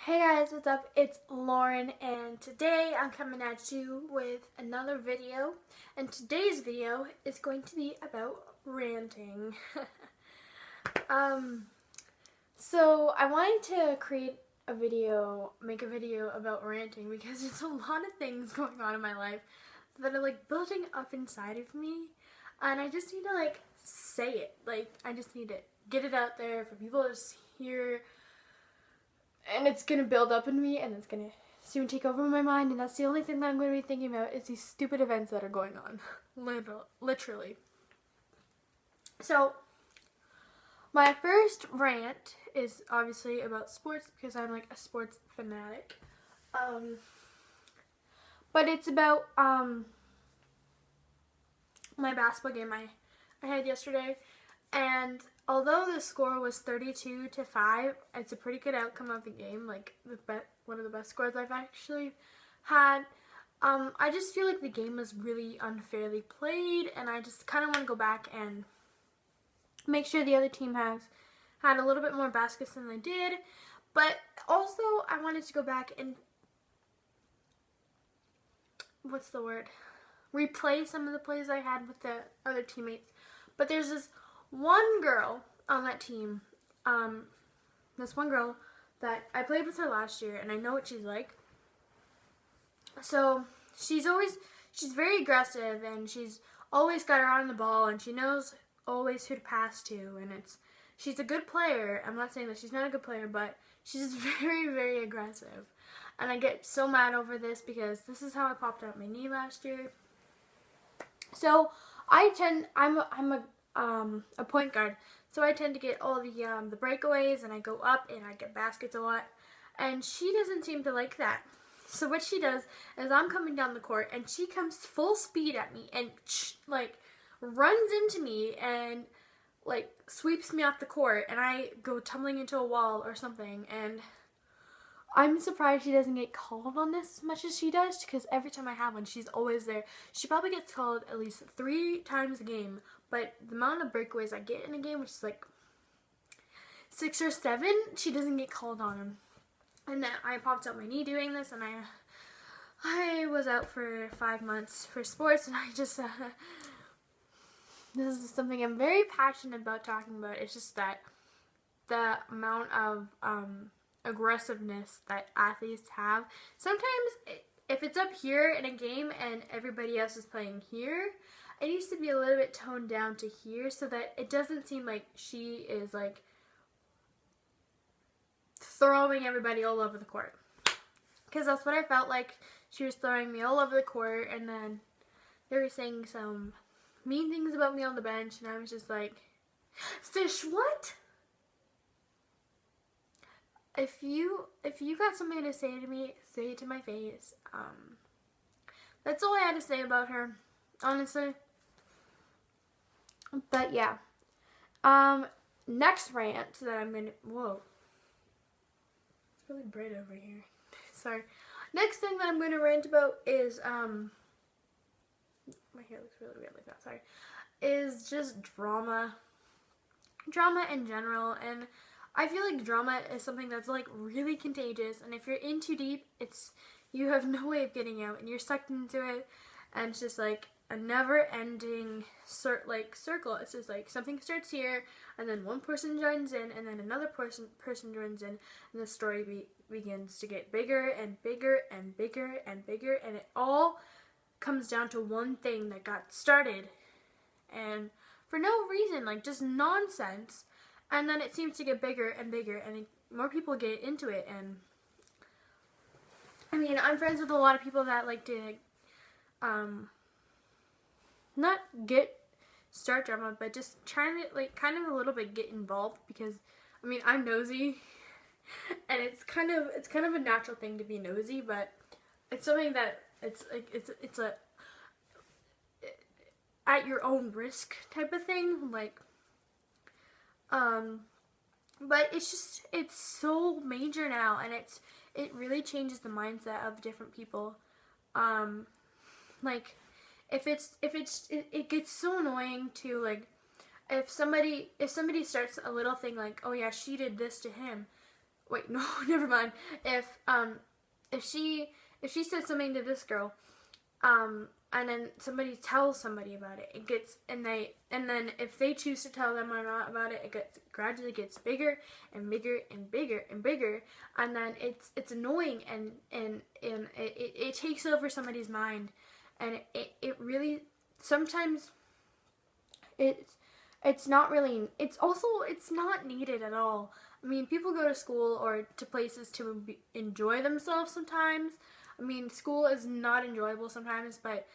Hey guys, what's up? It's Lauren and today I'm coming at you with another video, and today's video is going to be about ranting. um so I wanted to make a video about ranting because there's a lot of things going on in my life that are like building up inside of me, and I just need to say it. I just need to get it out there for people to hear, and it's gonna build up in me, and it's gonna soon take over my mind, and that's the only thing that I'm gonna be thinking about is these stupid events that are going on. Literally. So, my first rant is obviously about sports because I'm like a sports fanatic. But it's about my basketball game I had yesterday, and although the score was 32-5, it's a pretty good outcome of the game. One of the best scores I've actually had. I just feel like the game was really unfairly played, and I just kind of want to go back and make sure the other team has had a little bit more baskets than they did. But also, I wanted to go back and replay some of the plays I had with the other teammates. But there's this one girl on that team, this one girl that I played with her last year, and I know what she's like. So she's very aggressive, and she's always got her eye on the ball, and she knows always who to pass to, and she's a good player. I'm not saying that she's not a good player, but she's very, very aggressive. And I get so mad over this because this is how I popped out my knee last year. So I'm a point guard, so I tend to get all the breakaways, and I go up and I get baskets a lot, and she doesn't seem to like that. So what she does is I'm coming down the court, and she comes full speed at me and runs into me and sweeps me off the court, and I go tumbling into a wall or something. And I'm surprised she doesn't get called on this as much as she does, because every time I have one, she's always there. She probably gets called at least 3 times a game, but the amount of breakaways I get in a game, which is 6 or 7, she doesn't get called on them. And then I popped out my knee doing this, and I was out for 5 months for sports, and I just, this is something I'm very passionate about talking about. It's just that the amount of, aggressiveness that athletes have. Sometimes if it's up here in a game and everybody else is playing here, it needs to be a little bit toned down to here so that it doesn't seem like she is throwing everybody all over the court. Because that's what I felt like. She was throwing me all over the court, and then they were saying some mean things about me on the bench, and I was just like, Fish, what? If you got something to say to me, say it to my face. That's all I had to say about her, honestly. But yeah. Next rant that I'm gonna, whoa. It's really bright over here. Sorry. Next thing that I'm gonna rant about is, my hair looks really weird like that, sorry. Is just drama. Drama in general, and I feel like drama is something that's really contagious, and if you're in too deep, you have no way of getting out, and you're sucked into it, and it's just a never-ending circle. It's just something starts here, and then one person joins in, and then another person joins in, and the story begins to get bigger and bigger and bigger and bigger, and it all comes down to one thing that got started, and for no reason, just nonsense. And then it seems to get bigger and bigger, and more people get into it. And I mean, I'm friends with a lot of people that like to, not start drama, but just trying to kind of a little bit get involved, because I mean, I'm nosy, and it's kind of a natural thing to be nosy, but it's something that it's a at your own risk type of thing, but it's so major now, and it really changes the mindset of different people. It gets so annoying to if somebody starts a little thing oh yeah, she did this to him, wait, no, never mind. If she said something to this girl, and then somebody tells somebody about it, it gets, and then if they choose to tell them or not about it, gradually gets bigger and bigger and bigger and bigger, and then it's annoying, and it takes over somebody's mind, and it really, sometimes it's not really, it's not needed at all. I mean, people go to school or to places to enjoy themselves sometimes. I mean, school is not enjoyable sometimes, but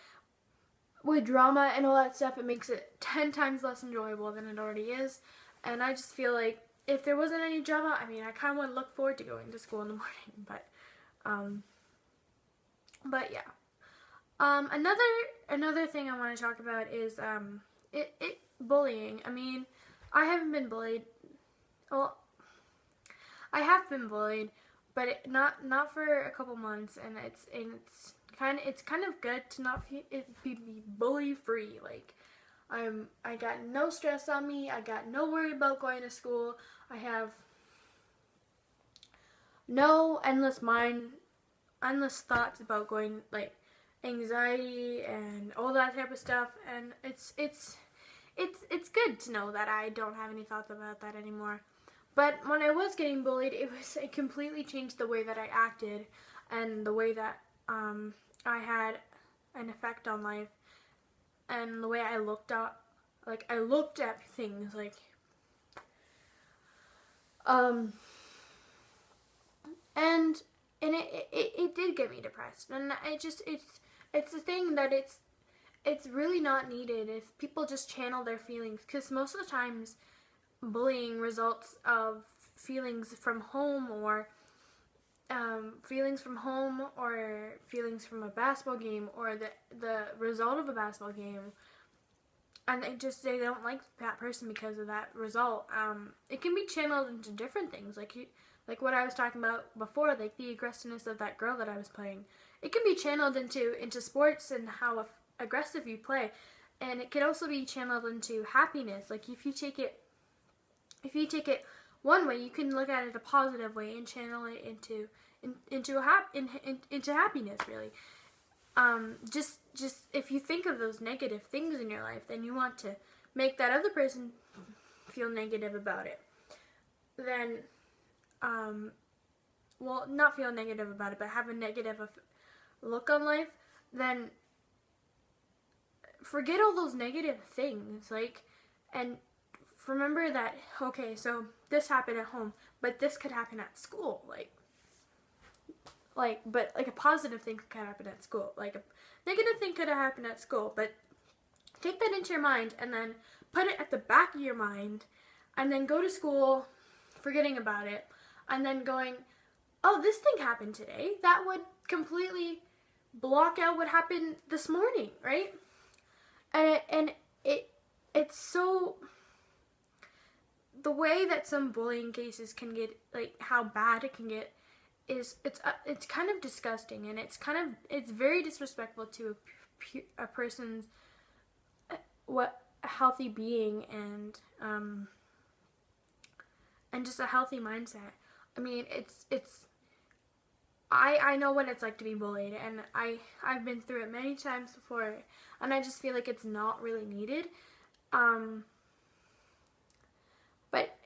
with drama and all that stuff, it makes it 10 times less enjoyable than it already is. And I just feel like if there wasn't any drama, I mean, I kind of would look forward to going to school in the morning, but yeah. Another thing I want to talk about is bullying. I mean, I haven't been bullied. Well, I have been bullied, but not for a couple months, and it's kind of good to not be bully free. Like, I got no stress on me. I got no worry about going to school. I have no endless thoughts about going, like anxiety and all that type of stuff. And it's good to know that I don't have any thoughts about that anymore. But when I was getting bullied, it completely changed the way that I acted and the way that I had an effect on life, and the way I looked at things, like and it did get me depressed, and it's a thing that it's really not needed if people just channel their feelings, because most of the times bullying results of feelings from home, or feelings from a basketball game, or the result of a basketball game, and they don't like that person because of that result. It can be channeled into different things, like what I was talking about before, like the aggressiveness of that girl that I was playing. It can be channeled into sports and how aggressive you play, and it can also be channeled into happiness. Like if you take it one way, you can look at it a positive way and channel it into happiness, really. Just if you think of those negative things in your life, then you want to make that other person feel negative about it. Then, well, not feel negative about it, but have a negative look on life. Then forget all those negative things, and remember that, okay, so this happened at home, but this could happen at school, but a positive thing could happen at school, like a negative thing could have happened at school, but take that into your mind and then put it at the back of your mind, and then go to school forgetting about it, and then going, oh, this thing happened today. That would completely block out what happened this morning, right? And it's so, the way that some bullying cases can get, like how bad it can get, is it's kind of disgusting, and it's very disrespectful to a person's healthy being, and just a healthy mindset. I mean, I know what it's like to be bullied, and I've been through it many times before, and I just feel like it's not really needed. But